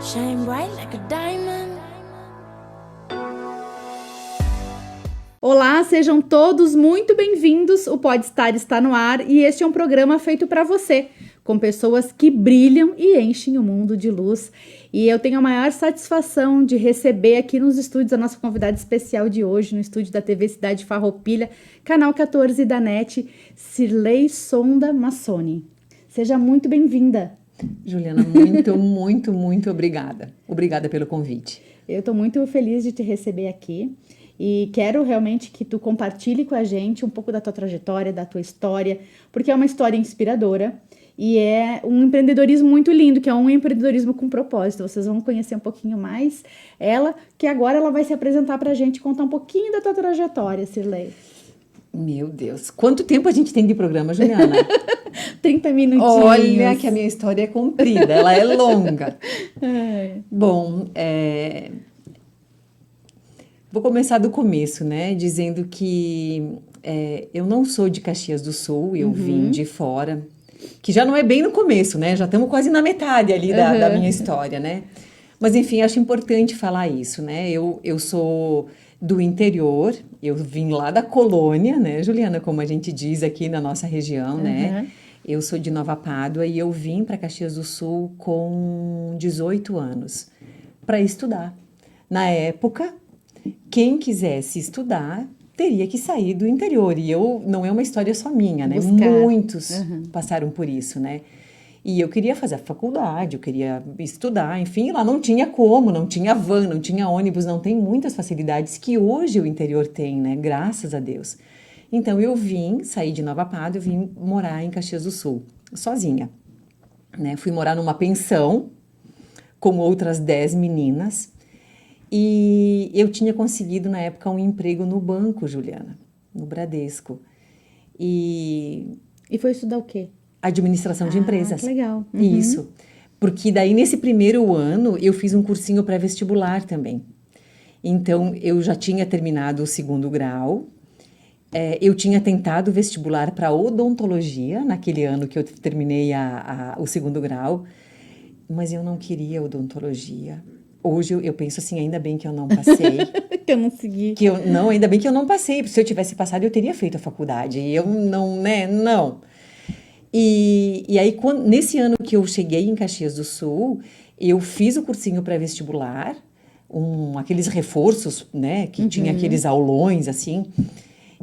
Shine bright like a diamond. Olá, sejam todos muito bem-vindos. O Podstar está no ar e este é um programa feito para você, com pessoas que brilham e enchem o mundo de luz. E eu tenho a maior satisfação de receber aqui nos estúdios a nossa convidada especial de hoje, no estúdio da TV Cidade Farroupilha, canal 14 da NET, Cirlei Sonda Massoni. Seja muito bem-vinda. Juliana, muito obrigada. Obrigada pelo convite. Eu estou muito feliz de te receber aqui e quero realmente que tu compartilhe com a gente um pouco da tua trajetória, da tua história, porque é uma história inspiradora e é um empreendedorismo muito lindo, que é um empreendedorismo com propósito. Vocês vão conhecer um pouquinho mais ela, que agora ela vai se apresentar para a gente, contar um pouquinho da tua trajetória, Cirlei. Meu Deus, quanto tempo a gente tem de programa, Juliana? 30 minutinhos. Olha que a minha história é comprida, ela é longa. Bom, vou começar do começo, né? Dizendo que eu não sou de Caxias do Sul, eu vim de fora, que já não é bem no começo, né? Já estamos quase na metade ali da minha história, né? Mas, enfim, acho importante falar isso, né? Eu sou do interior, eu vim lá da colônia, né, Juliana, como a gente diz aqui na nossa região, né? Eu sou de Nova Pádua e eu vim para Caxias do Sul com 18 anos para estudar. Na época, quem quisesse estudar teria que sair do interior. E não é uma história só minha, né? Muitos passaram por isso, né? E eu queria fazer a faculdade, eu queria estudar, enfim, lá não tinha como, não tinha van, não tinha ônibus, não tem muitas facilidades que hoje o interior tem, né? Graças a Deus. Então eu saí de Nova Pádua, eu vim morar em Caxias do Sul, sozinha, né? Fui morar numa pensão com outras 10 meninas e eu tinha conseguido na época um emprego no banco, Juliana, no Bradesco. E foi estudar o quê? Administração de empresas. Que legal. Isso. Porque daí, nesse primeiro ano, eu fiz um cursinho pré-vestibular também. Então, eu já tinha terminado o segundo grau. Eu tinha tentado vestibular para odontologia, naquele ano que eu terminei o segundo grau. Mas eu não queria odontologia. Hoje, eu penso assim, ainda bem que eu não passei. Que eu não segui. Ainda bem que eu não passei. Se eu tivesse passado, eu teria feito a faculdade. E eu não, né? Não. E aí, nesse ano que eu cheguei em Caxias do Sul, eu fiz o cursinho pré-vestibular, aqueles reforços, né, que tinha aqueles aulões, assim,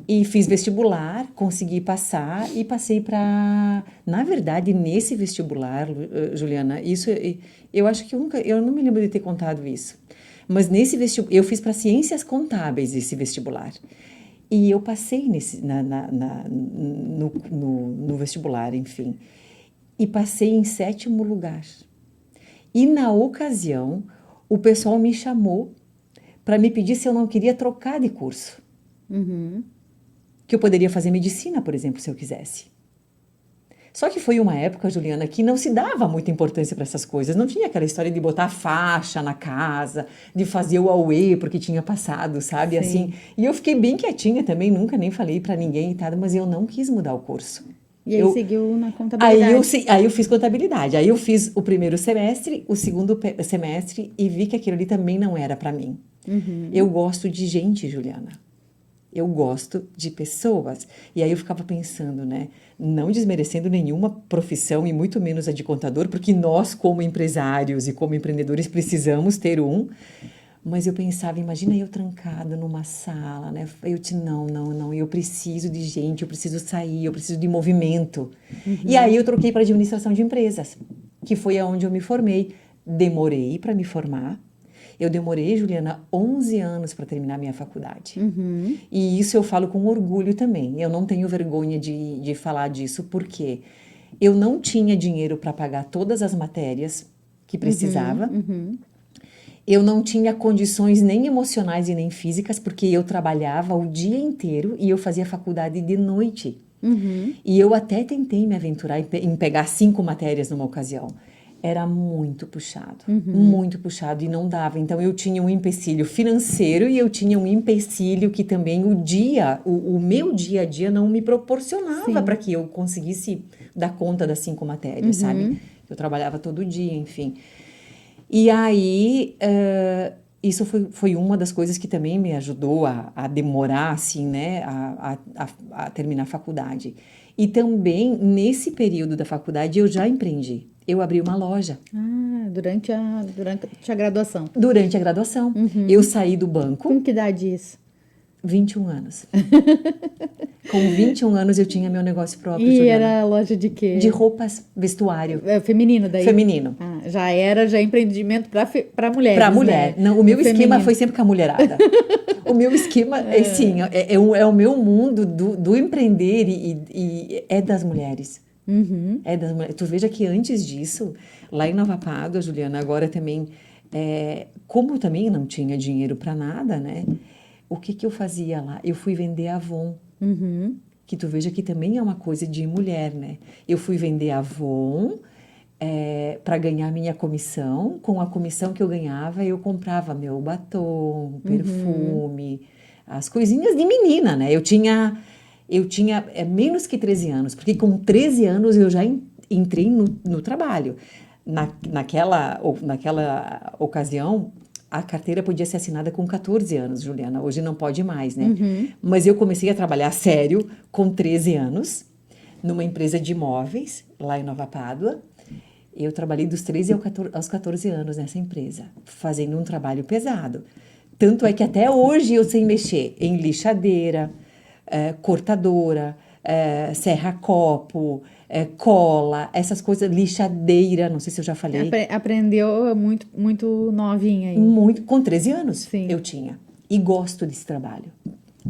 e fiz vestibular, consegui passar e passei para... Na verdade, nesse vestibular, Juliana, isso, eu acho que eu não me lembro de ter contado isso, mas nesse vestibular, eu fiz para Ciências Contábeis esse vestibular. E eu passei no vestibular, enfim, e passei em 7º lugar. E na ocasião, o pessoal me chamou para me pedir se eu não queria trocar de curso. Que eu poderia fazer medicina, por exemplo, se eu quisesse. Só que foi uma época, Juliana, que não se dava muita importância para essas coisas. Não tinha aquela história de botar faixa na casa, de fazer o auê porque tinha passado, sabe? Sim. Assim. E eu fiquei bem quietinha também, nunca nem falei para ninguém e tal, mas eu não quis mudar o curso. E aí seguiu na contabilidade. Aí eu fiz contabilidade. Aí eu fiz o primeiro semestre, o segundo semestre e vi que aquilo ali também não era para mim. Eu gosto de gente, Juliana. Eu gosto de pessoas. E aí eu ficava pensando, né? Não desmerecendo nenhuma profissão e muito menos a de contador, porque nós, como empresários e como empreendedores, precisamos ter um. Mas eu pensava, imagina eu trancada numa sala, né? Eu disse, não, eu preciso de gente, eu preciso sair, eu preciso de movimento. E aí eu troquei para administração de empresas, que foi aonde eu me formei. Demorei para me formar. Eu demorei, Juliana, 11 anos para terminar minha faculdade. E isso eu falo com orgulho também. Eu não tenho vergonha de falar disso, porque eu não tinha dinheiro para pagar todas as matérias que precisava. Eu não tinha condições nem emocionais e nem físicas, porque eu trabalhava o dia inteiro e eu fazia faculdade de noite. E eu até tentei me aventurar em pegar 5 matérias numa ocasião. Era muito puxado e não dava. Então, eu tinha um empecilho financeiro e eu tinha um empecilho que também o meu dia a dia não me proporcionava para que eu conseguisse dar conta das 5 matérias, sabe? Eu trabalhava todo dia, enfim. E aí, isso foi uma das coisas que também me ajudou a demorar, assim, né, a terminar a faculdade. E também, nesse período da faculdade, eu já empreendi. Eu abri uma loja. Durante a graduação. Durante a graduação. Eu saí do banco, Com que idade isso? 21 anos. Com 21 anos eu tinha meu negócio próprio, E Juliana. era loja de quê? De roupas, vestuário. Feminino daí? Feminino. Já empreendimento para mulheres, Para mulher. né? Não, o meu esquema Feminino. foi sempre com a mulherada. O meu esquema, sim, é o meu mundo do empreender e é das mulheres. É das mulheres. Tu veja que antes disso, lá em Nova Pádua, Juliana, agora também, como eu também não tinha dinheiro para nada, né? O que eu fazia lá? Eu fui vender Avon. Que tu veja que também é uma coisa de mulher, né? Eu fui vender Avon para ganhar minha comissão. Com a comissão que eu ganhava, eu comprava meu batom, perfume, as coisinhas de menina, né? Eu tinha menos que 13 anos, porque com 13 anos eu já entrei no trabalho. Naquela ocasião, a carteira podia ser assinada com 14 anos, Juliana. Hoje não pode mais, né? Mas eu comecei a trabalhar sério com 13 anos, numa empresa de imóveis, lá em Nova Pádua. Eu trabalhei dos 13 aos 14 anos nessa empresa, fazendo um trabalho pesado. Tanto é que até hoje eu sei mexer em lixadeira, cortadora, serra-copo, cola, essas coisas, lixadeira, não sei se eu já falei. Aprendeu muito, muito novinha aí. Muito, com 13 anos Sim. eu tinha. E gosto desse trabalho.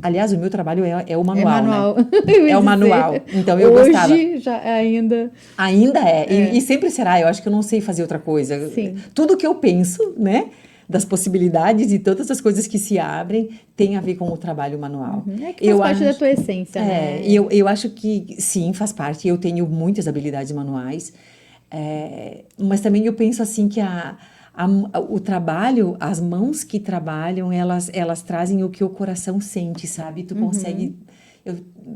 Aliás, o meu trabalho é o manual, manual. né? Eu ia É o dizer. manual. Então eu Hoje, gostava. já ainda. Ainda é. E sempre será. Eu acho que eu não sei fazer outra coisa. Sim. Tudo que eu penso, né? Das possibilidades e todas as coisas que se abrem tem a ver com o trabalho manual. É que faz parte da tua essência, né? E eu acho que sim, faz parte. Eu tenho muitas habilidades manuais. Mas também eu penso assim que o trabalho, as mãos que trabalham, elas trazem o que o coração sente, sabe? Tu consegue...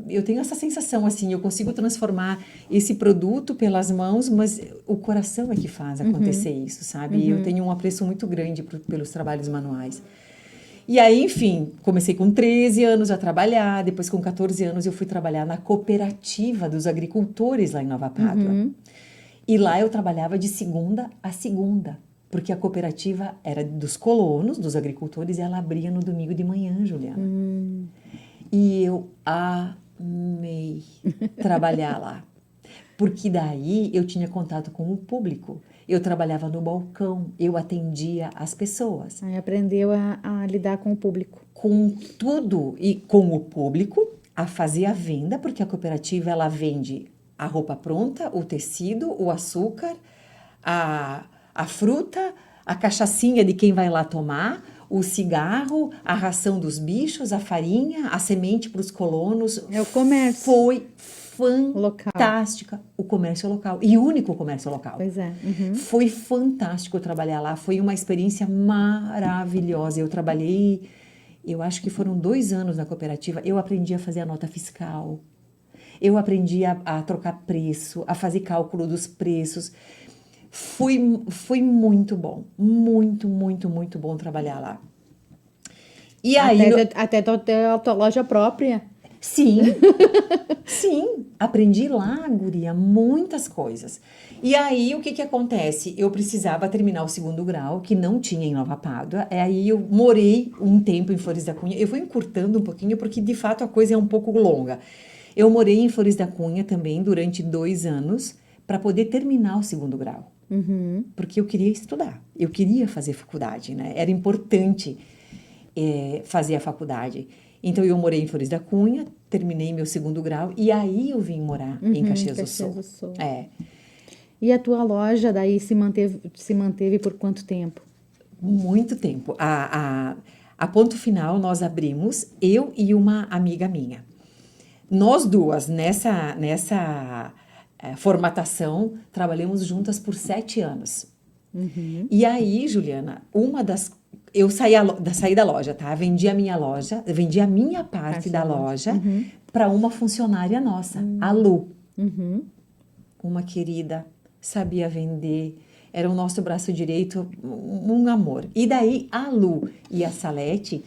Eu tenho essa sensação, assim, eu consigo transformar esse produto pelas mãos, mas o coração é que faz acontecer isso, sabe? Eu tenho um apreço muito grande pelos trabalhos manuais. E aí, enfim, comecei com 13 anos a trabalhar, depois com 14 anos eu fui trabalhar na cooperativa dos agricultores lá em Nova Pádua. E lá eu trabalhava de segunda a segunda, porque a cooperativa era dos colonos, dos agricultores, e ela abria no domingo de manhã, Juliana. E eu amei trabalhar lá, porque daí eu tinha contato com o público. Eu trabalhava no balcão, eu atendia as pessoas. Aí aprendeu a lidar com o público. Com tudo e com o público, a fazer a venda, porque a cooperativa ela vende a roupa pronta, o tecido, o açúcar, a fruta, a cachaçinha de quem vai lá tomar, o cigarro, a ração dos bichos, a farinha, a semente para os colonos. É o comércio. Foi fantástica o comércio local. E único comércio local. Pois é. Foi fantástico trabalhar lá. Foi uma experiência maravilhosa. Eu trabalhei, eu acho que foram 2 anos na cooperativa. Eu aprendi a fazer a nota fiscal. Eu aprendi a trocar preço, a fazer cálculo dos preços. Foi muito bom. Muito, muito, muito bom trabalhar lá. E aí... Até ter a tua loja própria. Sim, sim. Aprendi lá, guria, muitas coisas. E aí, o que acontece? Eu precisava terminar o 2º grau, que não tinha em Nova Pádua. Aí eu morei um tempo em Flores da Cunha. Eu vou encurtando um pouquinho, porque de fato a coisa é um pouco longa. Eu morei em Flores da Cunha também durante 2 anos, para poder terminar o 2º grau. Porque eu queria estudar, eu queria fazer faculdade, né? Era importante fazer a faculdade. Então, eu morei em Flores da Cunha, terminei meu 2º grau, e aí eu vim morar em Caxias do Sul. E a tua loja daí se manteve por quanto tempo? Muito tempo. A Ponto Final, nós abrimos, eu e uma amiga minha. Nós duas, nessa formatação, trabalhamos juntas por 7 anos. E aí, Juliana, eu saí da loja, tá? Vendi a minha parte da loja para uma funcionária nossa, a Lu. Uma querida, sabia vender, era o nosso braço direito, um amor. E daí a Lu e a Salete,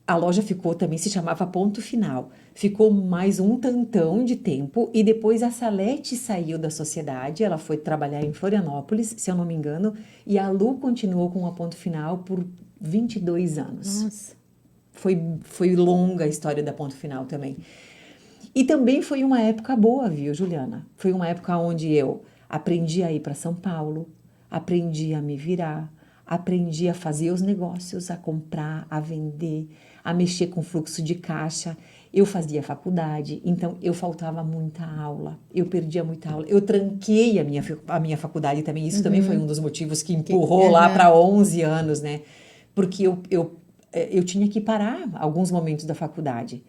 a loja ficou também, se chamava Ponto Final. Ficou mais um tantão de tempo e depois a Salete saiu da sociedade, ela foi trabalhar em Florianópolis, se eu não me engano, e a Lu continuou com a Ponto Final por 22 anos. Nossa. Foi longa a história da Ponto Final também. E também foi uma época boa, viu, Juliana? Foi uma época onde eu aprendi a ir para São Paulo, aprendi a me virar, aprendi a fazer os negócios, a comprar, a vender, a mexer com fluxo de caixa. Eu fazia faculdade, então eu faltava muita aula, eu perdia muita aula. Eu tranquei a minha faculdade também, isso também foi um dos motivos que empurrou lá para 11 anos, né? Porque eu tinha que parar alguns momentos da faculdade.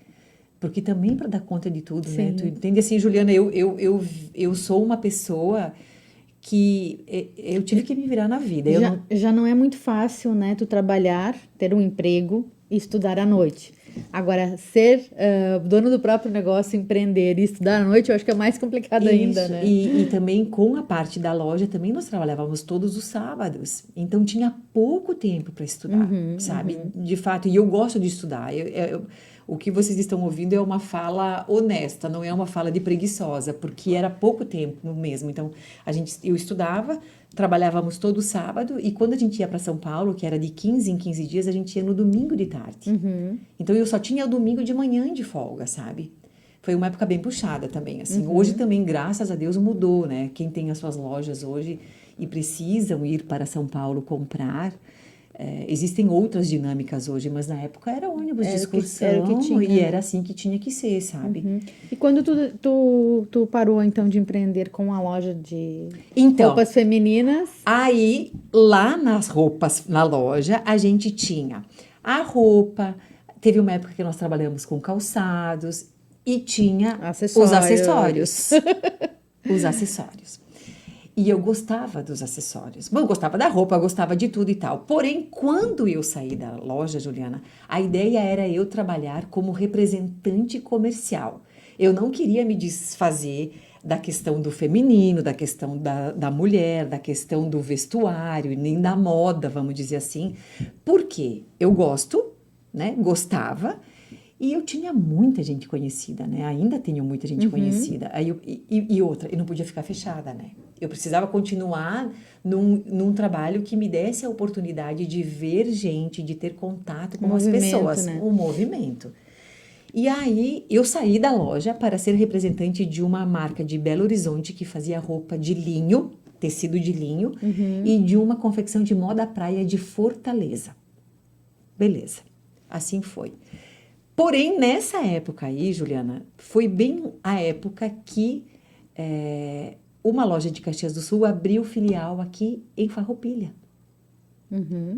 Porque também para dar conta de tudo, né? Tu entende assim, Juliana, eu sou uma pessoa que eu tive que me virar na vida. Já não é muito fácil, né? Tu trabalhar, ter um emprego e estudar à noite. Agora, ser dono do próprio negócio, empreender e estudar à noite, eu acho que é mais complicado ainda, né? E também com a parte da loja, também nós trabalhávamos todos os sábados. Então, tinha pouco tempo para estudar, sabe? De fato, e eu gosto de estudar. O que vocês estão ouvindo é uma fala honesta, não é uma fala de preguiçosa, porque era pouco tempo mesmo. Então, eu estudava, trabalhávamos todo sábado, e quando a gente ia para São Paulo, que era de 15 em 15 dias, a gente ia no domingo de tarde. Então, eu só tinha o domingo de manhã de folga, sabe? Foi uma época bem puxada também, assim. Hoje também, graças a Deus, mudou, né? Quem tem as suas lojas hoje e precisam ir para São Paulo comprar... existem outras dinâmicas hoje, mas na época era ônibus de excursão era o que tinha, e né? era assim que tinha que ser, sabe? E quando tu parou, então, de empreender com a loja de Então, roupas femininas? aí, lá nas roupas, na loja, a gente tinha a roupa, teve uma época que nós trabalhamos com calçados e tinha os acessórios. Os acessórios. E eu gostava dos acessórios. Bom, eu gostava da roupa, eu gostava de tudo e tal. Porém, quando eu saí da loja, Juliana, a ideia era eu trabalhar como representante comercial. Eu não queria me desfazer da questão do feminino, da questão da mulher, da questão do vestuário, nem da moda, vamos dizer assim. Porque eu gosto, né? Gostava. E eu tinha muita gente conhecida, né? Ainda tenho muita gente conhecida. Aí e outra, eu não podia ficar fechada, né? Eu precisava continuar num trabalho que me desse a oportunidade de ver gente, de ter contato com as pessoas. Né? Um movimento. E aí, eu saí da loja para ser representante de uma marca de Belo Horizonte que fazia roupa de linho, tecido de linho, e de uma confecção de moda praia de Fortaleza. Beleza. Assim foi. Porém, nessa época aí, Juliana, foi bem a época que uma loja de Caxias do Sul abriu filial aqui em Farroupilha.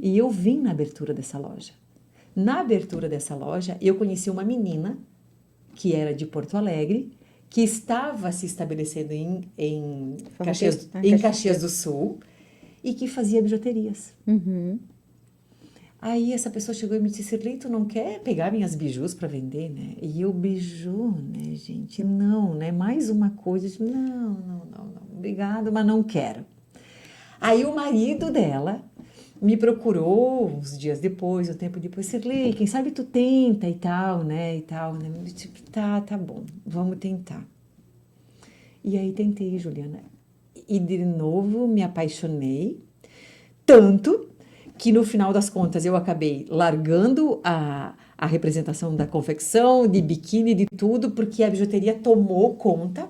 E eu vim na abertura dessa loja. Na abertura dessa loja, eu conheci uma menina que era de Porto Alegre, que estava se estabelecendo em Caxias do Sul e que fazia bijuterias. Aí essa pessoa chegou e me disse, Sirlei, tu não quer pegar minhas bijus para vender, né? E eu, biju, né, gente? Não, né? Mais uma coisa. Eu disse, não. Obrigada, mas não quero. Aí o marido dela me procurou uns dias depois, um tempo depois, Sirlei, quem sabe tu tenta e tal, né? Eu disse, tá bom, vamos tentar. E aí tentei, Juliana. E de novo me apaixonei, tanto que no final das contas eu acabei largando a representação da confecção, de biquíni, de tudo, porque a bijuteria tomou conta.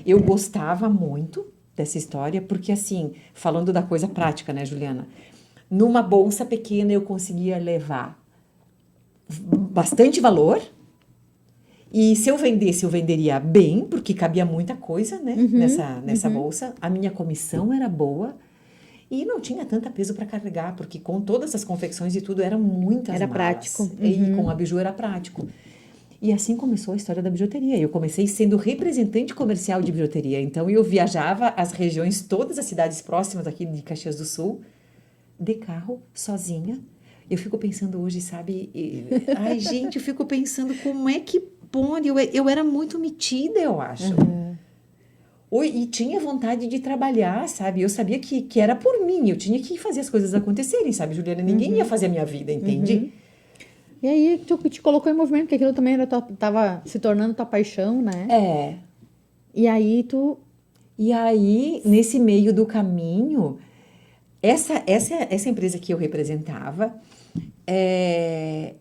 Eu gostava muito dessa história, porque assim, falando da coisa prática, né, Juliana? Numa bolsa pequena eu conseguia levar bastante valor, e se eu vendesse, eu venderia bem, porque cabia muita coisa, né, nessa bolsa. A minha comissão era boa, e não tinha tanto peso para carregar, porque com todas as confecções e tudo, eram muitas Era malas. prático. E com a biju era prático. E assim começou a história da bijuteria. Eu comecei sendo representante comercial de bijuteria. Então, eu viajava as regiões, todas as cidades próximas aqui de Caxias do Sul, de carro, sozinha. Eu fico pensando hoje, sabe? Ai, gente, eu fico pensando como é que pode. Eu era muito metida, eu acho. E tinha vontade de trabalhar, sabe? Eu sabia que era por mim, eu tinha que fazer as coisas acontecerem, sabe, Juliana? Ninguém ia fazer a minha vida, entende? E aí, tu te colocou em movimento, porque aquilo também tava se tornando tua paixão, né? É. E aí, tu... E aí, nesse meio do caminho, essa empresa que eu representava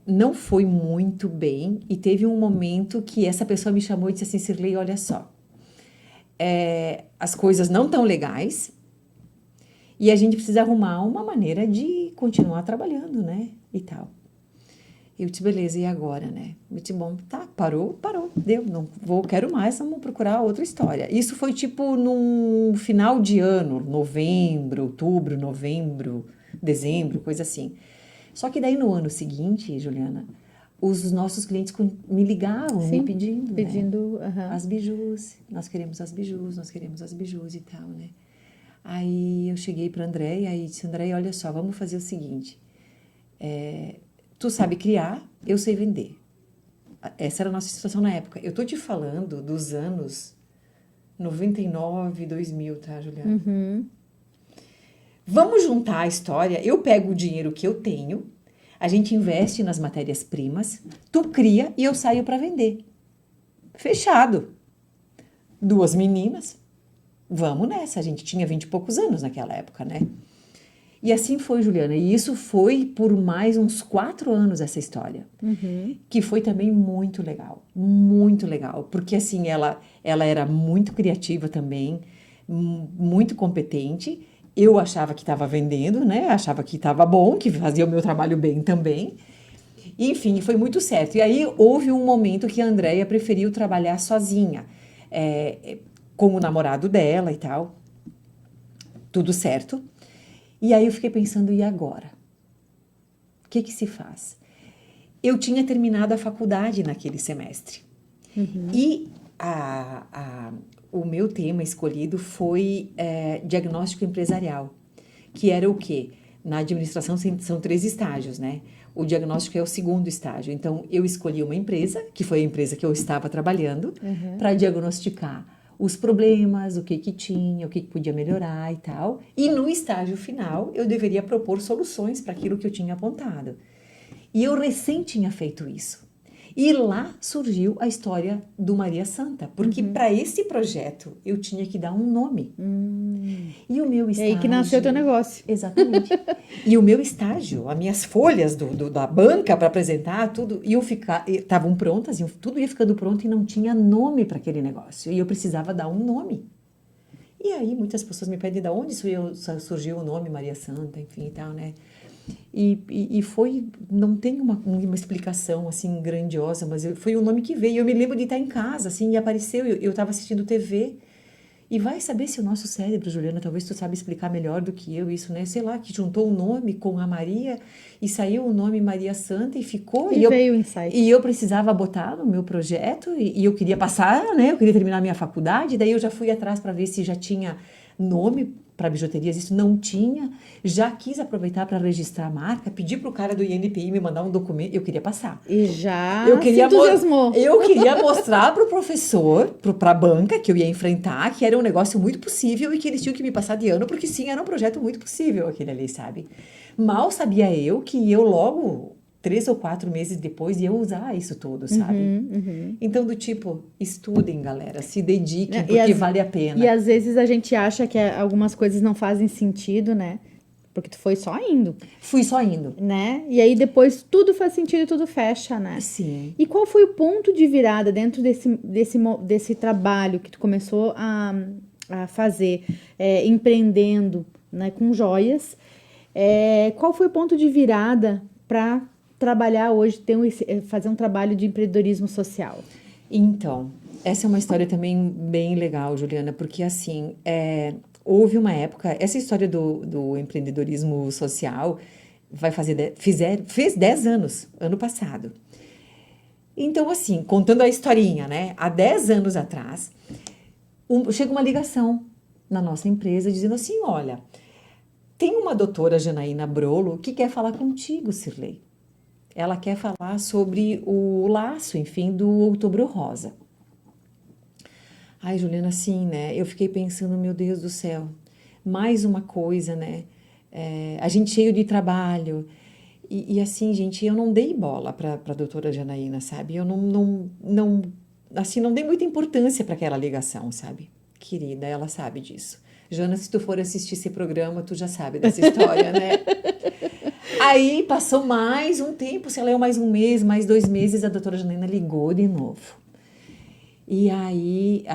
não foi muito bem. E teve um momento que essa pessoa me chamou e disse assim, Cirlei, olha só. As coisas não tão legais e a gente precisa arrumar uma maneira de continuar trabalhando, né? E tal. Eu disse, beleza, e agora, né? Eu disse, bom, tá, parou, deu, não vou, quero mais, vamos procurar outra história. Isso foi tipo num final de ano, novembro, outubro, novembro, dezembro, coisa assim. Só que daí no ano seguinte, Juliana, os nossos clientes me ligavam, Sim, me pedindo, né? As bijus, nós queremos as bijus e tal, né? Aí eu cheguei para Andréia e disse, Andréia, olha só, vamos fazer o seguinte, tu sabe criar, eu sei vender. Essa era a nossa situação na época. Eu tô te falando dos anos 99, 2000, tá, Juliana? Vamos juntar a história, eu pego o dinheiro que eu tenho, a gente investe nas matérias-primas, tu cria e eu saio para vender. Fechado. 2 meninas, vamos nessa. A gente tinha 20 e poucos anos naquela época, né? E assim foi, Juliana. E isso foi por mais uns 4 anos, essa história. Que foi também muito legal. Muito legal. Porque, assim, ela era muito criativa também, muito competente. Eu achava que estava vendendo, né? Achava que estava bom, que fazia o meu trabalho bem também. Enfim, foi muito certo. E aí houve um momento que a Andréia preferiu trabalhar sozinha, com o namorado dela e tal. Tudo certo. E aí eu fiquei pensando, e agora? O que se faz? Eu tinha terminado a faculdade naquele semestre. E o meu tema escolhido foi diagnóstico empresarial, que era o quê? Na administração são 3 estágios, né? O diagnóstico é o 2º estágio. Então, eu escolhi uma empresa, que foi a empresa que eu estava trabalhando, para diagnosticar os problemas, o que tinha, o que podia melhorar e tal. E no estágio final, eu deveria propor soluções para aquilo que eu tinha apontado. E eu recém tinha feito isso. E lá surgiu a história do Maria Santa, porque para esse projeto eu tinha que dar um nome. E o meu estágio... É aí que nasceu o teu negócio. Exatamente. E o meu estágio, as minhas folhas da banca para apresentar, tudo, estavam prontas, tudo ia ficando pronto e não tinha nome para aquele negócio. E eu precisava dar um nome. E aí muitas pessoas me pedem de onde surgiu o nome Maria Santa, enfim e tal, né? E foi, não tem uma explicação assim grandiosa, mas foi um nome que veio. Eu me lembro de estar em casa, assim, e apareceu, eu estava assistindo TV, e vai saber se o nosso cérebro, Juliana, talvez tu sabe explicar melhor do que eu isso, né? Sei lá, que juntou o nome com a Maria, e saiu o nome Maria Santa, e ficou. E veio o insight. E eu precisava botar no meu projeto, e eu queria passar, né? Eu queria terminar a minha faculdade, daí eu já fui atrás para ver se já tinha nome para bijuterias, isso não tinha, já quis aproveitar para registrar a marca, pedi para o cara do INPI me mandar um documento, eu queria passar. E já se entusiasmou. Eu queria mostrar para o professor, para a banca que eu ia enfrentar, que era um negócio muito possível e que eles tinham que me passar de ano, porque sim, era um projeto muito possível aquele ali, sabe? Mal sabia eu que eu logo... 3 ou 4 meses depois ia usar isso tudo, sabe? Então, do tipo, estudem, galera, se dediquem, porque vale a pena. E às vezes a gente acha que algumas coisas não fazem sentido, né? Porque tu foi só indo. Fui só indo. Né? E aí depois tudo faz sentido e tudo fecha, né? Sim. E qual foi o ponto de virada dentro desse trabalho que tu começou a fazer, empreendendo, né, com joias? Qual foi o ponto de virada para trabalhar hoje, fazer um trabalho de empreendedorismo social? Então, essa é uma história também bem legal, Juliana, porque assim, houve uma época, essa história do empreendedorismo social fez 10 anos, ano passado. Então, assim, contando a historinha, né? Há 10 anos atrás, chega uma ligação na nossa empresa dizendo assim, olha, tem uma doutora Janaína Brolo que quer falar contigo, Cirlei. Ela quer falar sobre o laço, enfim, do Outubro Rosa. Ai, Juliana, assim, né? Eu fiquei pensando, meu Deus do céu, mais uma coisa, né? A gente cheio de trabalho. E assim, gente, eu não dei bola para a doutora Janaína, sabe? Eu assim, não dei muita importância para aquela ligação, sabe? Querida, ela sabe disso. Jana, se tu for assistir esse programa, tu já sabe dessa história, né? Aí passou mais um tempo, sei lá, mais um mês, mais 2 meses, a doutora Janaína ligou de novo. E aí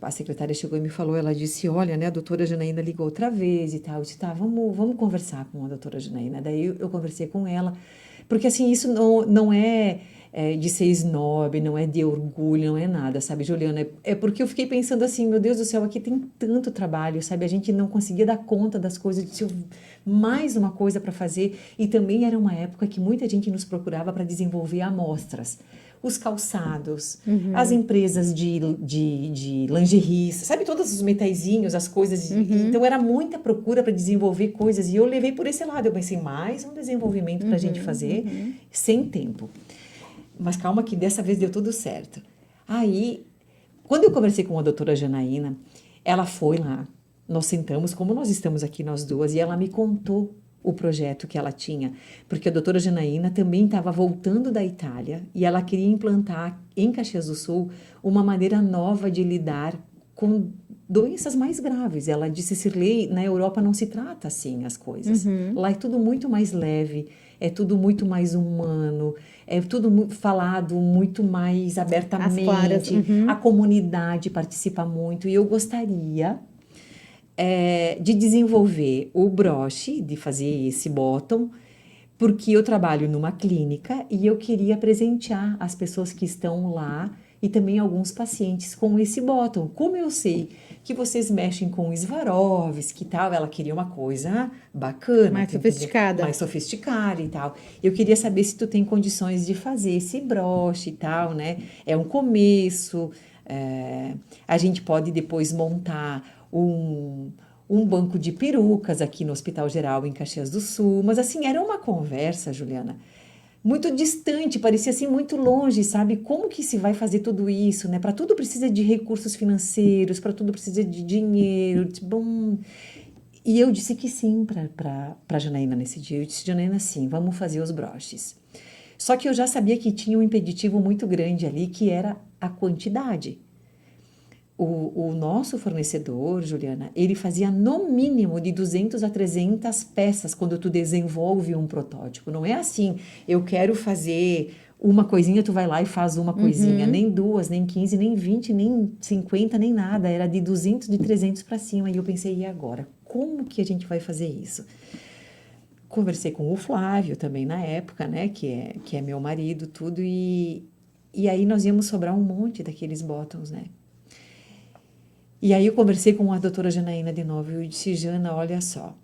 a secretária chegou e me falou, ela disse, olha, né, a doutora Janaína ligou outra vez e tal. Eu disse, tá, vamos conversar com a doutora Janaína. Daí eu conversei com ela, porque assim, isso não é de ser snob, não é de orgulho, não é nada, sabe, Juliana? É porque eu fiquei pensando assim, meu Deus do céu, aqui tem tanto trabalho, sabe? A gente não conseguia dar conta das coisas, tinha mais uma coisa para fazer. E também era uma época que muita gente nos procurava para desenvolver amostras. Os calçados, as empresas de lingerie, sabe, todos os metaizinhos, as coisas. Então, era muita procura para desenvolver coisas. E eu levei por esse lado. Eu pensei, mais um desenvolvimento para a gente fazer sem tempo. Mas calma que dessa vez deu tudo certo. Aí, quando eu conversei com a doutora Janaína, ela foi lá. Nós sentamos, como nós estamos aqui nós duas, e ela me contou o projeto que ela tinha, porque a doutora Janaína também estava voltando da Itália e ela queria implantar em Caxias do Sul uma maneira nova de lidar com doenças mais graves. Ela disse, Cirlei, na Europa não se trata assim as coisas. Lá é tudo muito mais leve, é tudo muito mais humano, é tudo falado muito mais abertamente. As claras, a comunidade participa muito e eu gostaria de desenvolver o broche, de fazer esse bottom, porque eu trabalho numa clínica e eu queria presentear as pessoas que estão lá e também alguns pacientes com esse bottom. Como eu sei que vocês mexem com Swarovski e tal, ela queria uma coisa bacana. Mais sofisticada. Mais sofisticada e tal. Eu queria saber se tu tem condições de fazer esse broche e tal, né? É um começo, a gente pode depois montar um banco de perucas aqui no Hospital Geral em Caxias do Sul, mas assim, era uma conversa, Juliana, muito distante, parecia assim muito longe, sabe? Como que se vai fazer tudo isso, né? Para tudo precisa de recursos financeiros, para tudo precisa de dinheiro, bom. E eu disse que sim para Janaína nesse dia. Eu disse, Janaína, sim, vamos fazer os broches. Só que eu já sabia que tinha um impeditivo muito grande ali, que era a quantidade. O nosso fornecedor, Juliana, ele fazia no mínimo de 200 a 300 peças quando tu desenvolve um protótipo. Não é assim, eu quero fazer uma coisinha, tu vai lá e faz uma coisinha. Nem 2, nem 15, nem 20, nem 50, nem nada. Era de 200, de 300 para cima. E eu pensei, e agora? Como que a gente vai fazer isso? Conversei com o Flávio também na época, né? Que é meu marido, tudo. E aí nós íamos sobrar um monte daqueles bottoms, né? E aí eu conversei com a doutora Janaína de novo e eu disse, Jana, olha só,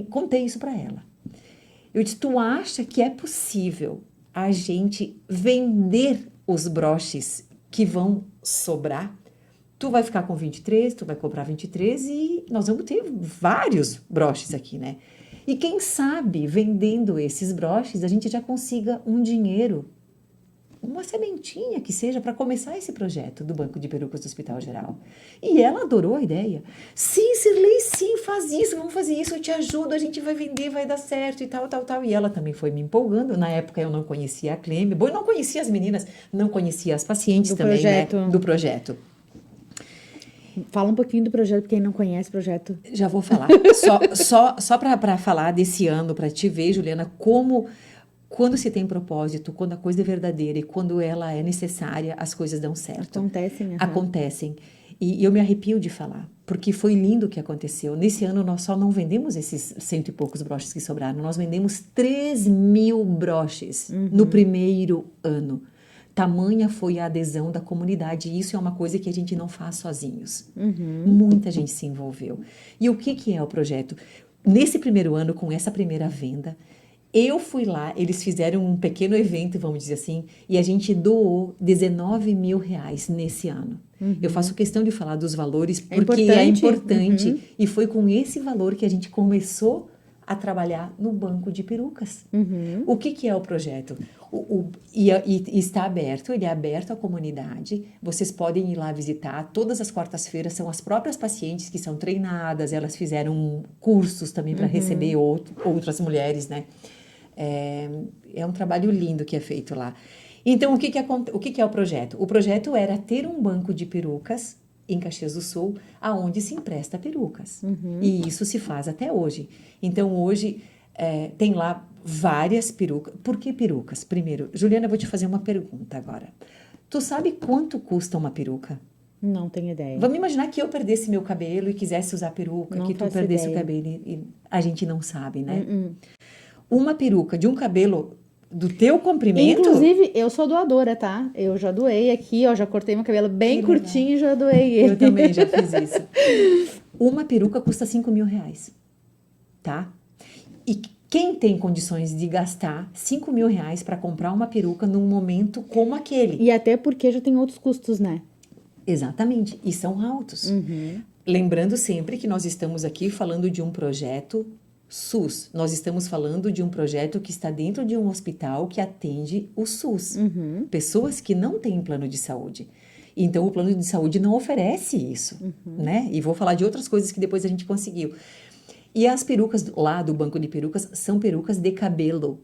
contei isso para ela. Eu disse, tu acha que é possível a gente vender os broches que vão sobrar? Tu vai ficar com 23, tu vai comprar 23 e nós vamos ter vários broches aqui, né? E quem sabe, vendendo esses broches, a gente já consiga um dinheiro, uma sementinha que seja para começar esse projeto do Banco de Perucas do Hospital Geral. E ela adorou a ideia. Sim, Cirlei, sim, faz isso, vamos fazer isso, eu te ajudo, a gente vai vender, vai dar certo e tal. E ela também foi me empolgando. Na época eu não conhecia a Cleme, eu não conhecia as meninas, não conhecia as pacientes também, projeto. Né, do projeto. Fala um pouquinho do projeto, quem não conhece o projeto. Já vou falar. Só para falar desse ano, para te ver, Juliana, como... Quando se tem propósito, quando a coisa é verdadeira e quando ela é necessária, as coisas dão certo. Acontecem. Acontecem. E eu me arrepio de falar, porque foi lindo o que aconteceu. Nesse ano, nós só não vendemos esses 100 e poucos broches que sobraram. Nós vendemos 3.000 broches no primeiro ano. Tamanha foi a adesão da comunidade. E isso é uma coisa que a gente não faz sozinhos. Muita gente se envolveu. E o que é o projeto? Nesse primeiro ano, com essa primeira venda... Eu fui lá, eles fizeram um pequeno evento, vamos dizer assim, e a gente doou 19 mil reais nesse ano. Eu faço questão de falar dos valores porque é importante. E foi com esse valor que a gente começou a trabalhar no banco de perucas. Uhum. O que é o projeto? E está aberto, ele é aberto à comunidade. Vocês podem ir lá visitar. Todas as quartas-feiras são as próprias pacientes que são treinadas, elas fizeram cursos também para receber outras mulheres, né? É um trabalho lindo que é feito lá. Então, o que é o projeto? O projeto era ter um banco de perucas em Caxias do Sul, aonde se empresta perucas. E isso se faz até hoje. Então, hoje, tem lá várias perucas. Por que perucas? Primeiro, Juliana, eu vou te fazer uma pergunta agora. Tu sabe quanto custa uma peruca? Não tenho ideia. Vamos imaginar que eu perdesse meu cabelo e quisesse usar peruca, Não que tu faço perdesse o ideia. cabelo e a gente não sabe, né? Uma peruca de um cabelo do teu comprimento... Inclusive, eu sou doadora, tá? Eu já doei aqui, ó, já cortei meu cabelo bem curtinho e já doei ele. Eu também já fiz isso. Uma peruca custa 5 mil reais, tá? E quem tem condições de gastar 5 mil reais para comprar uma peruca num momento como aquele? E até porque já tem outros custos, né? Exatamente, e são altos. Lembrando sempre que nós estamos aqui falando de um projeto SUS. Nós estamos falando de um projeto que está dentro de um hospital que atende o SUS. Pessoas que não têm plano de saúde. Então, o plano de saúde não oferece isso, né? E vou falar de outras coisas que depois a gente conseguiu. E as perucas lá do banco de perucas são perucas de cabelo.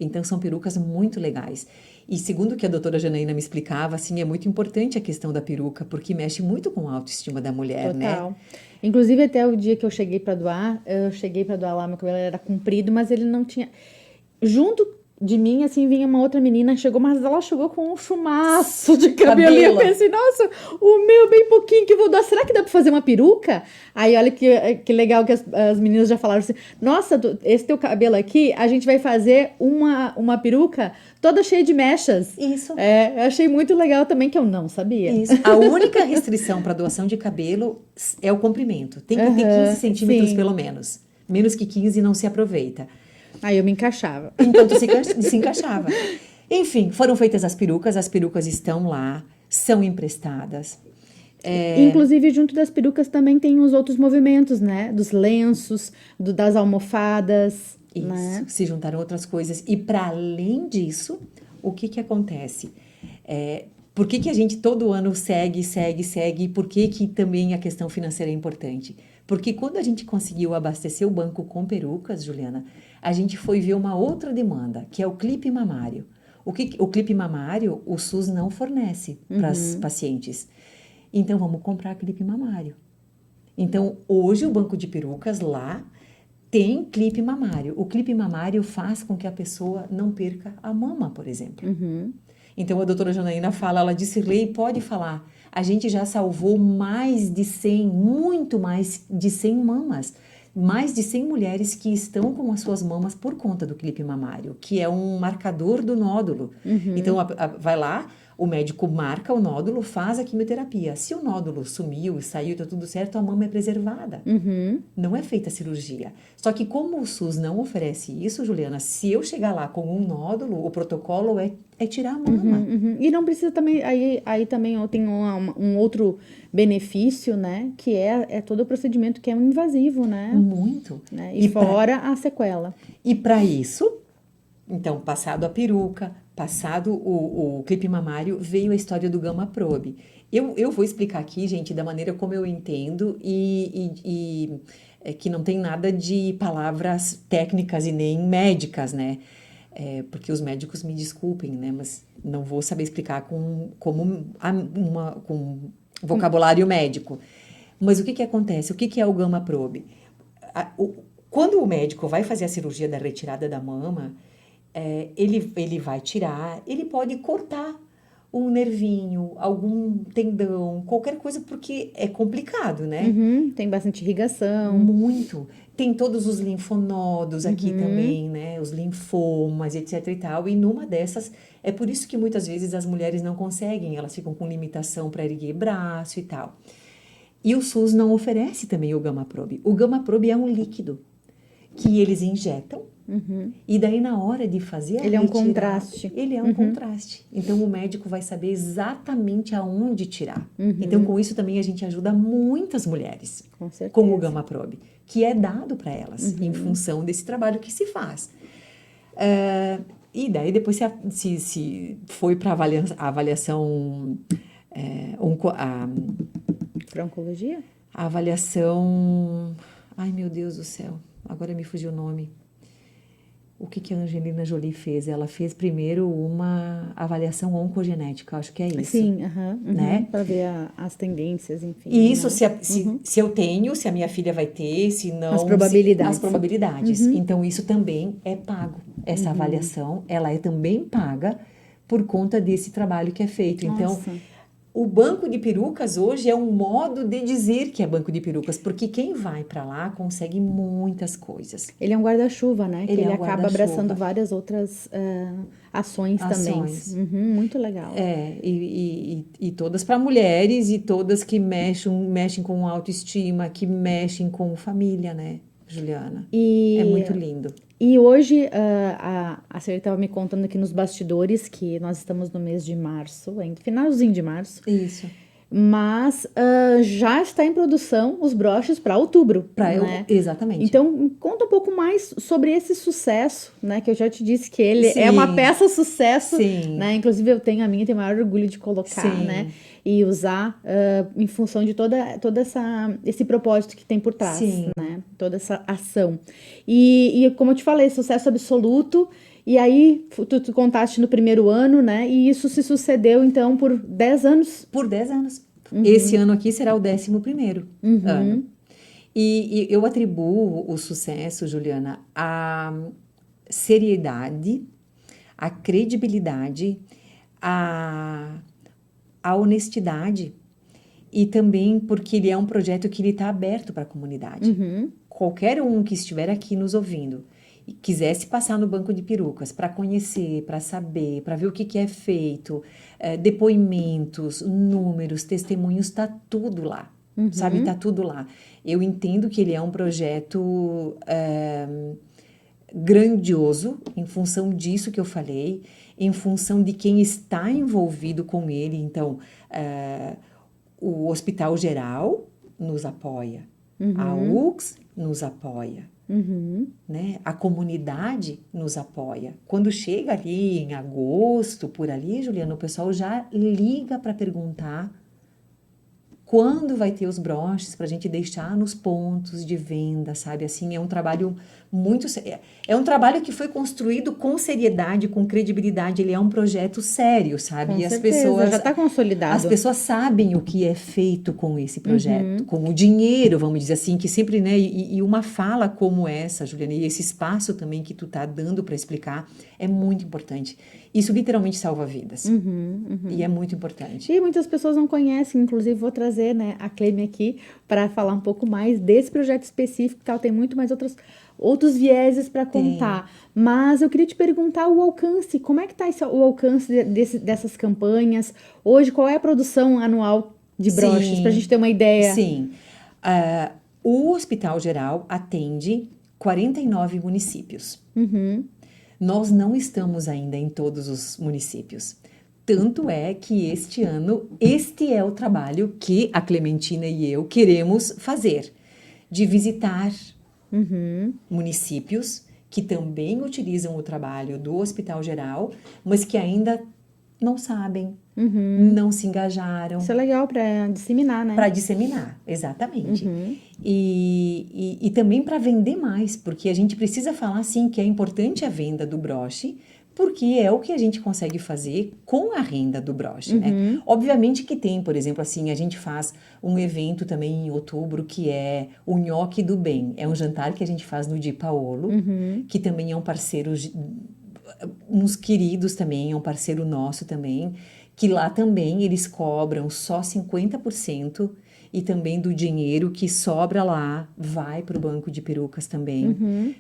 Então, são perucas muito legais. E segundo o que a doutora Janaína me explicava, assim, é muito importante a questão da peruca, porque mexe muito com a autoestima da mulher, Total. né? Inclusive, até o dia que eu cheguei pra doar lá, meu cabelo era comprido, mas ele não tinha... Junto de mim, assim, vinha uma outra menina, mas ela chegou com um chumaço de cabelo. E eu pensei, nossa, o meu bem pouquinho que eu vou doar, será que dá pra fazer uma peruca? Aí, olha que legal que as meninas já falaram assim, nossa, esse teu cabelo aqui, a gente vai fazer uma peruca toda cheia de mechas. Isso. Eu achei muito legal também, que eu não sabia. Isso. A única restrição para doação de cabelo é o comprimento. Tem que ter 15 centímetros, pelo menos. Menos que 15 não se aproveita. Aí eu me encaixava. Então, tu se encaixava. Enfim, foram feitas as perucas estão lá, são emprestadas. Inclusive, junto das perucas também tem os outros movimentos, né? Dos lenços, das almofadas. Isso, né? Se juntaram outras coisas. E para além disso, o que acontece? Por que a gente todo ano segue? E por que também a questão financeira é importante? Porque quando a gente conseguiu abastecer o banco com perucas, Juliana, a gente foi ver uma outra demanda, que é o clipe mamário. O clipe mamário, o SUS não fornece para as pacientes. Então, vamos comprar clipe mamário. Então, hoje o banco de perucas lá tem clipe mamário. O clipe mamário faz com que a pessoa não perca a mama, por exemplo. Então, a doutora Janaína fala, ela disse, Lei, pode falar, a gente já salvou mais de 100, muito mais de 100 mamas. Mais de 100 mulheres que estão com as suas mamas por conta do clipe mamário, que é um marcador do nódulo. Então, vai lá, o médico marca o nódulo, faz a quimioterapia. Se o nódulo sumiu, saiu, tá tudo certo, a mama é preservada. Não é feita a cirurgia. Só que como o SUS não oferece isso, Juliana, se eu chegar lá com um nódulo, o protocolo é tirar a mama. E não precisa também, aí também tem um outro benefício, né? Que é todo o procedimento que é um invasivo, né? Muito. Né? E fora a sequela. E para isso, então, passado a peruca, passado o clipe mamário, veio a história do Gama Probe. Eu vou explicar aqui, gente, da maneira como eu entendo e que não tem nada de palavras técnicas e nem médicas, né? Porque os médicos me desculpem, né? Mas não vou saber explicar com vocabulário médico. Mas o que acontece? O que é o Gama Probe? Quando o médico vai fazer a cirurgia da retirada da mama, ele vai tirar, ele pode cortar um nervinho, algum tendão, qualquer coisa, porque é complicado, né? Tem bastante irrigação. Muito. Tem todos os linfonodos aqui também, né? Os linfomas, etc e tal. E numa dessas, é por isso que muitas vezes as mulheres não conseguem, elas ficam com limitação para erguer braço e tal. E o SUS não oferece também o Gama Probe. O Gama Probe é um líquido que eles injetam E daí, na hora de fazer a Ele é um retirada, contraste. Ele é um contraste. Então, o médico vai saber exatamente aonde tirar. Então, com isso também a gente ajuda muitas mulheres Com certeza. com o Gama Probe, que é dado para elas em função desse trabalho que se faz. E daí, depois, se foi para a avaliação... Pra oncologia? A avaliação... Ai, meu Deus do céu. Agora me fugiu o nome. O que a Angelina Jolie fez? Ela fez primeiro uma avaliação oncogenética, acho que é isso. Sim, né? Para ver as tendências, enfim. E isso, né? se eu tenho, se a minha filha vai ter, se não... As probabilidades. As probabilidades. Então, isso também é pago. Essa avaliação, ela é também paga por conta desse trabalho que é feito. Então, Nossa. o banco de perucas hoje é um modo de dizer que é banco de perucas, porque quem vai para lá consegue muitas coisas. Ele é um guarda-chuva, né? Que Ele ele é um acaba guarda-chuva. abraçando várias outras ações também. Muito legal. E todas para mulheres e todas que mexem com autoestima, que mexem com família, né, Juliana? É muito lindo. E hoje, a Celi estava me contando aqui nos bastidores que nós estamos no mês de março, ainda finalzinho de março. Isso. Mas já está em produção os broches para outubro, né? Exatamente. Então, conta um pouco mais sobre esse sucesso, né? Que eu já te disse que ele Sim. é uma peça sucesso, Sim. né? Inclusive, eu tenho o maior orgulho de colocar, Sim. né? E usar em função de todo esse propósito que tem por trás, Sim. né? Toda essa ação. E como eu te falei, sucesso absoluto. E aí, tu contaste no primeiro ano, né? E isso se sucedeu, então, por 10 anos? Por 10 anos. Esse ano aqui será o 11º ano. E eu atribuo o sucesso, Juliana, à seriedade, à credibilidade, à honestidade e também porque ele é um projeto que ele está aberto para a comunidade. Qualquer um que estiver aqui nos ouvindo e quisesse passar no banco de perucas para conhecer, para saber, para ver o que é feito, depoimentos, números, testemunhos, está tudo lá, sabe? Está tudo lá. Eu entendo que ele é um projeto grandioso em função disso que eu falei, em função de quem está envolvido com ele. Então, o Hospital Geral nos apoia, a UX nos apoia, né? A comunidade nos apoia. Quando chega ali em agosto, por ali, Juliana, o pessoal já liga para perguntar quando vai ter os broches para a gente deixar nos pontos de venda, sabe? Assim, é um trabalho é um trabalho que foi construído com seriedade, com credibilidade. Ele é um projeto sério, sabe? Com e as certeza, pessoas já está consolidado. As pessoas sabem o que é feito com esse projeto, com o dinheiro, vamos dizer assim, que sempre, né? E uma fala como essa, Juliana, e esse espaço também que tu tá dando para explicar é muito importante. Isso literalmente salva vidas. E é muito importante. E muitas pessoas não conhecem, inclusive vou trazer, né, a Cleme aqui para falar um pouco mais desse projeto específico, tal, tem muito mais outros vieses para contar. Mas eu queria te perguntar o alcance, como é que está o alcance dessas campanhas? Hoje, qual é a produção anual de broches, para a gente ter uma ideia? Sim, o Hospital Geral atende 49 municípios. Nós não estamos ainda em todos os municípios. Tanto é que este ano, este é o trabalho que a Clementina e eu queremos fazer, de visitar municípios que também utilizam o trabalho do Hospital Geral, mas que ainda não sabem, não se engajaram. Isso é legal para disseminar, né? Para disseminar, exatamente. E também para vender mais, porque a gente precisa falar, sim, que é importante a venda do broche, porque é o que a gente consegue fazer com a renda do broche, né? Obviamente que tem, por exemplo, assim, a gente faz um evento também em outubro que é o Nhoque do Bem. É um jantar que a gente faz no Di Paolo, que também é um parceiro, uns queridos também, é um parceiro nosso também, que lá também eles cobram só 50% e também do dinheiro que sobra lá vai para o banco de perucas também.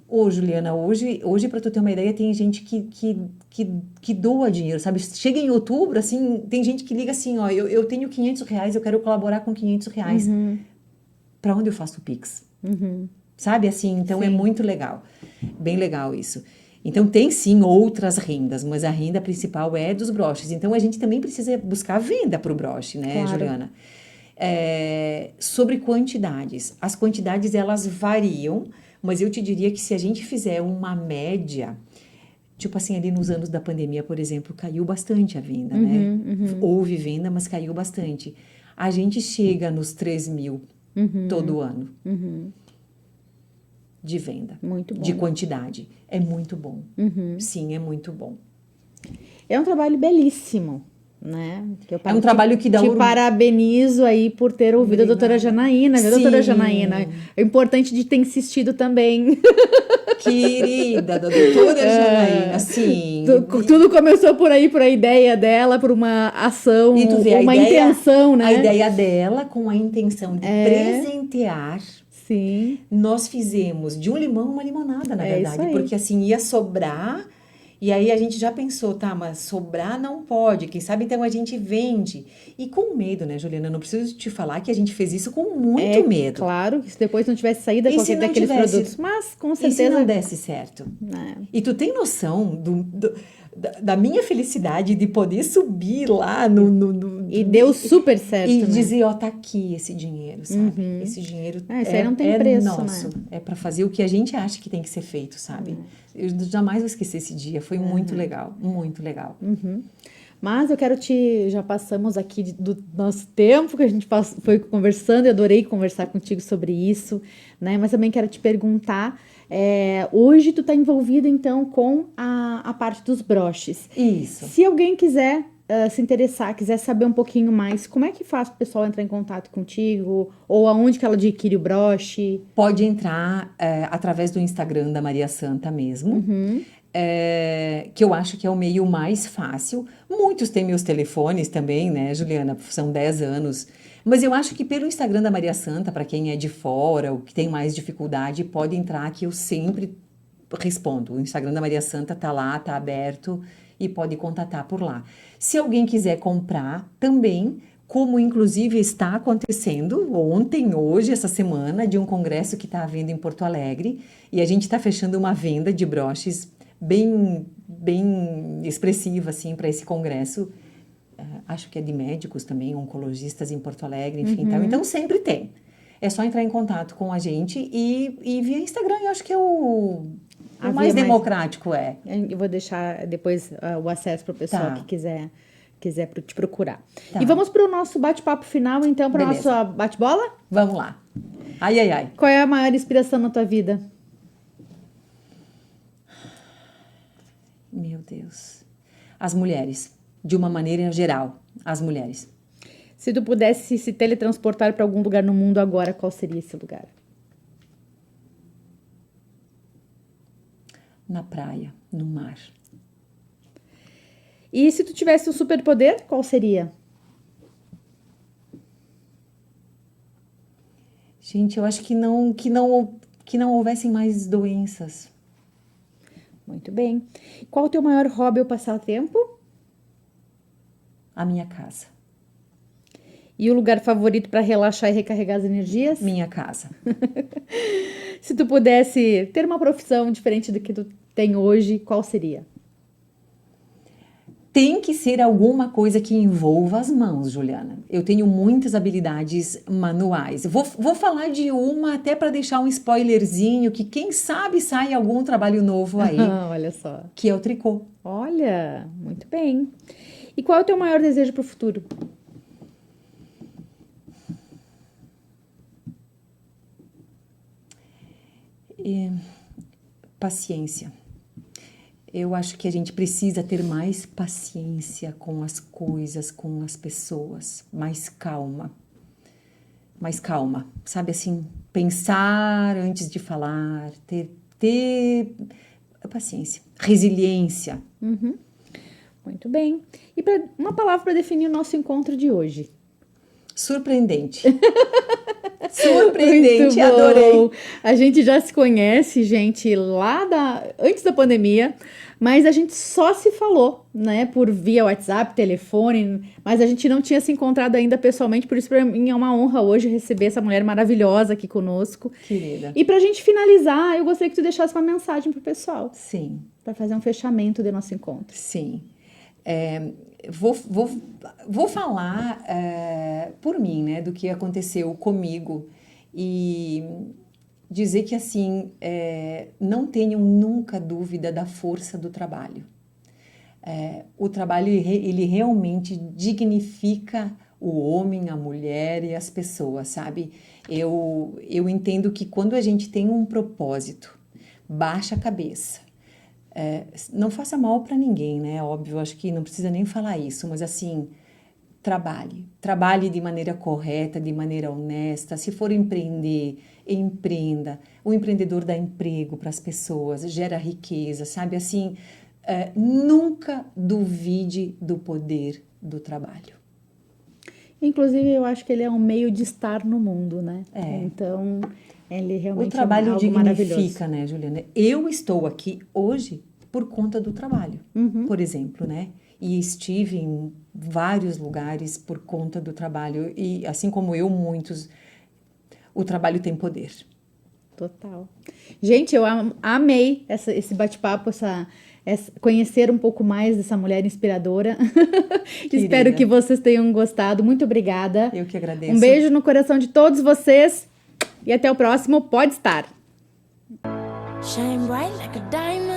Ô, Juliana, hoje para tu ter uma ideia, tem gente que doa dinheiro, sabe? Chega em outubro, assim, tem gente que liga assim, ó, eu tenho R$500, eu quero colaborar com R$500. Para onde eu faço o Pix? Sabe, assim, então é muito legal. Bem legal isso. Então, tem sim outras rendas, mas a renda principal é dos broches. Então, a gente também precisa buscar venda para o broche, né, Claro. Juliana? Sobre quantidades. As quantidades, elas variam, mas eu te diria que se a gente fizer uma média, tipo assim, ali nos anos da pandemia, por exemplo, caiu bastante a venda, né? Houve venda, mas caiu bastante. A gente chega nos 3 mil todo ano de venda. Muito bom. De quantidade. É muito bom. Sim, é muito bom. É um trabalho belíssimo, né? Que eu É um trabalho que dá te orgulho. parabenizo aí por ter ouvido a doutora Janaína, viu, doutora Sim. Janaína? É importante de ter insistido também. Querida, da doutora Janaína, assim. Tudo começou por aí, por a ideia dela, por uma ação, E tu vê uma intenção, né? A ideia dela com a intenção de presentear. Sim. Nós fizemos de um limão uma limonada, na É isso verdade. aí. Porque assim, ia sobrar. E aí a gente já pensou, tá, mas sobrar não pode. Quem sabe então a gente vende. E com medo, né, Juliana? Não preciso te falar que a gente fez isso com muito medo. Claro, que se depois não tivesse saído E se qualquer não daqueles tivesse? produtos. Mas, com E se certeza... não desse certo? né? E tu tem noção da minha felicidade de poder subir lá E deu super certo, e né? dizer, ó, tá aqui esse dinheiro, sabe? Esse dinheiro Isso aí não tem preço, nosso. né? É para fazer o que a gente acha que tem que ser feito, sabe? Eu jamais vou esquecer esse dia. Foi muito legal, muito legal. Mas eu quero já passamos aqui do nosso tempo que a gente foi conversando, eu adorei conversar contigo sobre isso, né? Mas também quero te perguntar, hoje tu tá envolvida então com a parte dos broches. Isso. Se alguém quiser se interessar, quiser saber um pouquinho mais, como é que faz o pessoal entrar em contato contigo? Ou aonde que ela adquire o broche? Pode entrar através do Instagram da Maria Santa mesmo. Que eu acho que é o meio mais fácil. Muitos têm meus telefones também, né, Juliana? São 10 anos. Mas eu acho que pelo Instagram da Maria Santa, para quem é de fora ou que tem mais dificuldade, pode entrar que eu sempre respondo. O Instagram da Maria Santa tá lá, tá aberto e pode contatar por lá. Se alguém quiser comprar também, como inclusive está acontecendo ontem, hoje, essa semana, de um congresso que está havendo em Porto Alegre, e a gente está fechando uma venda de broches bem expressiva assim para esse congresso. Acho que é de médicos também, oncologistas em Porto Alegre, enfim, tal. Então sempre tem. É só entrar em contato com a gente e via Instagram, eu acho que é o mais democrático. Eu vou deixar depois o acesso para o pessoal que quiser te procurar. Tá. E vamos para o nosso bate-papo final, então, para a nossa bate-bola? Vamos lá. Ai. Qual é a maior inspiração na tua vida? Meu Deus. As mulheres. De uma maneira geral, as mulheres. Se tu pudesse se teletransportar para algum lugar no mundo agora, qual seria esse lugar? Na praia, no mar. E se tu tivesse um superpoder, qual seria? Gente, eu acho que não houvessem mais doenças. Muito bem. Qual o teu maior hobby ou passatempo? A minha casa. E o lugar favorito para relaxar e recarregar as energias? Minha casa. Se tu pudesse ter uma profissão diferente do que tu tem hoje, qual seria? Tem que ser alguma coisa que envolva as mãos, Juliana. Eu tenho muitas habilidades manuais. Vou falar de uma até para deixar um spoilerzinho, que quem sabe sai algum trabalho novo aí. Olha só. Que é o tricô. Olha, muito bem. E qual é o teu maior desejo para o futuro? Paciência. Eu acho que a gente precisa ter mais paciência com as coisas, com as pessoas, mais calma. Mais calma, sabe assim, pensar antes de falar, ter paciência, resiliência. Muito bem. E uma palavra para definir o nosso encontro de hoje? Surpreendente. Surpreendente, Muito adorei. bom. A gente já se conhece, gente, antes da pandemia, mas a gente só se falou, né, por via WhatsApp, telefone, mas a gente não tinha se encontrado ainda pessoalmente, por isso para mim é uma honra hoje receber essa mulher maravilhosa aqui conosco. Querida. E pra gente finalizar, eu gostaria que tu deixasse uma mensagem pro pessoal, Sim, para fazer um fechamento do nosso encontro. sim. Vou falar por mim, né, do que aconteceu comigo e dizer que, assim, não tenham nunca dúvida da força do trabalho. O trabalho, ele realmente dignifica o homem, a mulher e as pessoas, sabe? Eu entendo que quando a gente tem um propósito, baixa a cabeça, não faça mal para ninguém, né? Óbvio, acho que não precisa nem falar isso, mas assim, trabalhe de maneira correta, de maneira honesta. Se for empreender, empreenda. O empreendedor dá emprego para as pessoas, gera riqueza, sabe? Assim, nunca duvide do poder do trabalho. Inclusive, eu acho que ele é um meio de estar no mundo, né? Então, ele realmente O trabalho é algo maravilhoso. dignifica, né, Juliana? Eu estou aqui hoje por conta do trabalho, por exemplo, né? E estive em vários lugares por conta do trabalho. E assim como eu, muitos, o trabalho tem poder. Total. Gente, eu amei esse bate-papo, conhecer um pouco mais dessa mulher inspiradora. Espero que vocês tenham gostado. Muito obrigada. Eu que agradeço. Um beijo no coração de todos vocês e até o próximo Pode Estar. Shine bright like a diamond.